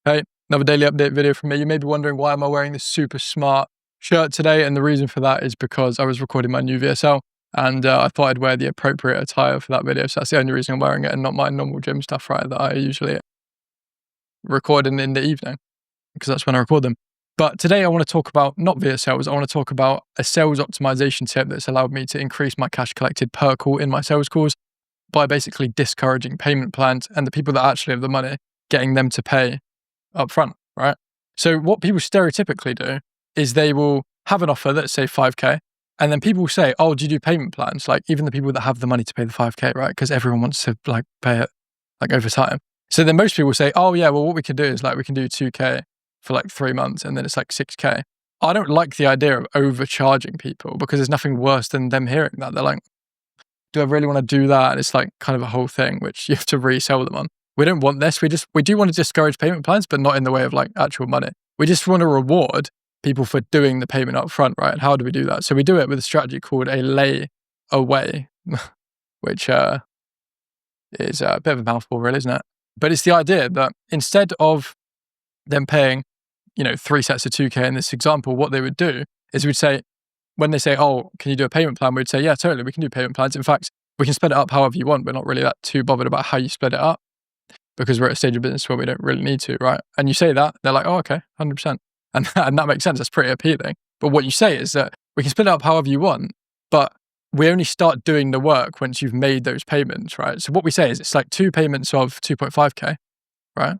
Hey, another daily update video from me. You may be wondering, why am I wearing this super smart shirt today? And the reason for that is because I was recording my new VSL and I thought I'd wear the appropriate attire for that video. So that's the only reason I'm wearing it and not my normal gym stuff, right, that I usually record in the evening, because that's when I record them. But today I want to talk about not VSLs, I want to talk about a sales optimization tip that's allowed me to increase my cash collected per call in my sales calls by basically discouraging payment plans and the people that actually have the money, getting them to pay up front, right? So what people stereotypically do is they will have an offer that's say 5K, and then people will say, oh, do you do payment plans? Like even the people that have the money to pay the 5K, right? Because everyone wants to like pay it like over time. So then most people will say, oh yeah, well what we can do is like we can do 2K for like 3 months and then it's like 6K. I don't like the idea of overcharging people because there's nothing worse than them hearing that. They're like, do I really want to do that? And it's like kind of a whole thing which you have to resell them on. We don't want this. We do want to discourage payment plans, but not in the way of like actual money. We just want to reward people for doing the payment up front, right? And how do we do that? So we do it with a strategy called a lay away, which is a bit of a mouthful really, isn't it? But it's the idea that instead of them paying, 3 sets of 2K in this example, what they would do is we'd say, when they say, oh, can you do a payment plan? We'd say, yeah, totally, we can do payment plans. In fact, we can split it up however you want. We're not really that too bothered about how you split it up because we're at a stage of business where we don't really need to, right? And you say that, they're like, oh, okay, 100%. And that makes sense. That's pretty appealing. But what you say is that we can split it up however you want, but we only start doing the work once you've made those payments, right? So what we say is it's like 2 payments of 2.5K, right?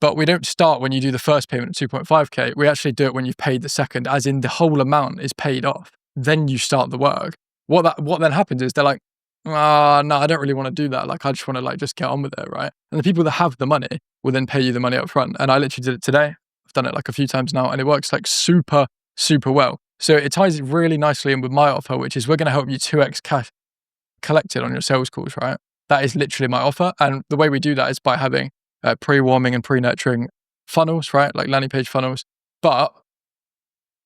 But we don't start when you do the first payment of 2.5K. We actually do it when you've paid the second, as in the whole amount is paid off. Then you start the work. What then happens is they're like, no, I don't really want to do that. Like, I just want to like just get on with it, right? And the people that have the money will then pay you the money up front. And I literally did it today. I've done it like a few times now and it works like super, super well. So it ties it really nicely in with my offer, which is we're going to help you 2x cash collected on your sales calls, right? That is literally my offer. And the way we do that is by having pre-warming and pre-nurturing funnels, right? Like landing page funnels. But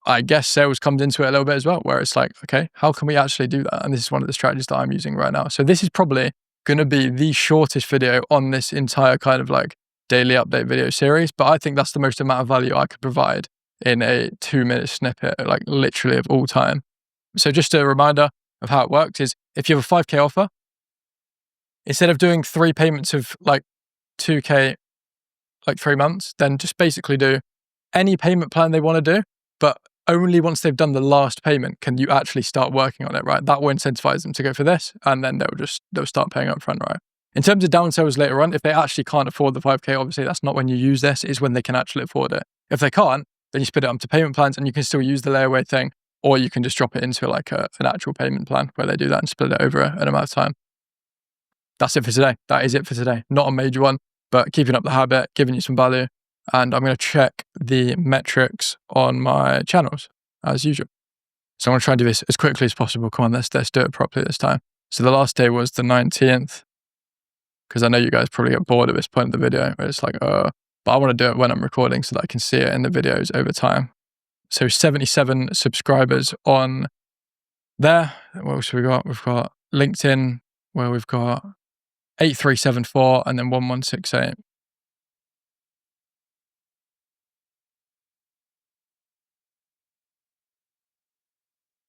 I guess sales comes into it a little bit as well, where it's like, okay, how can we actually do that? And this is one of the strategies that I'm using right now. So this is probably going to be the shortest video on this entire kind of like daily update video series. But I think that's the most amount of value I could provide in a 2-minute snippet, like literally of all time. So just a reminder of how it works is if you have a 5K offer, instead of doing 3 payments of like 2K, like 3 months, then just basically do any payment plan they want to do, but only once they've done the last payment can you actually start working on it, right? That will incentivize them to go for this, and then they'll start paying up front, right? In terms of downsells later on, if they actually can't afford the 5K, obviously that's not when you use this, it's when they can actually afford it. If they can't, then you split it up to payment plans and you can still use the layaway thing, or you can just drop it into like an actual payment plan where they do that and split it over an amount of time. That's it for today. That is it for today. Not a major one, but keeping up the habit, giving you some value. And I'm going to check the metrics on my channels as usual. So I'm going to try and do this as quickly as possible. Come on, let's do it properly this time. So the last day was the 19th, because I know you guys probably get bored at this point of the video where it's like, but I want to do it when I'm recording so that I can see it in the videos over time. So 77 subscribers on there. What else have we got? We've got LinkedIn where we've got 8374 and then 1168.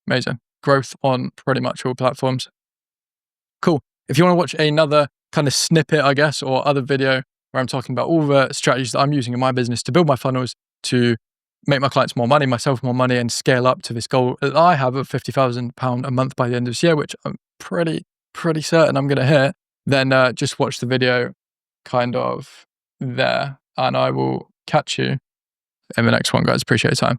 Amazing. Growth on pretty much all platforms. Cool. If you want to watch another kind of snippet, I guess, or other video where I'm talking about all the strategies that I'm using in my business to build my funnels, to make my clients more money, myself more money, and scale up to this goal that I have of £50,000 a month by the end of this year, which I'm pretty certain I'm going to hit, then just watch the video kind of there. And I will catch you in the next one, guys. Appreciate your time.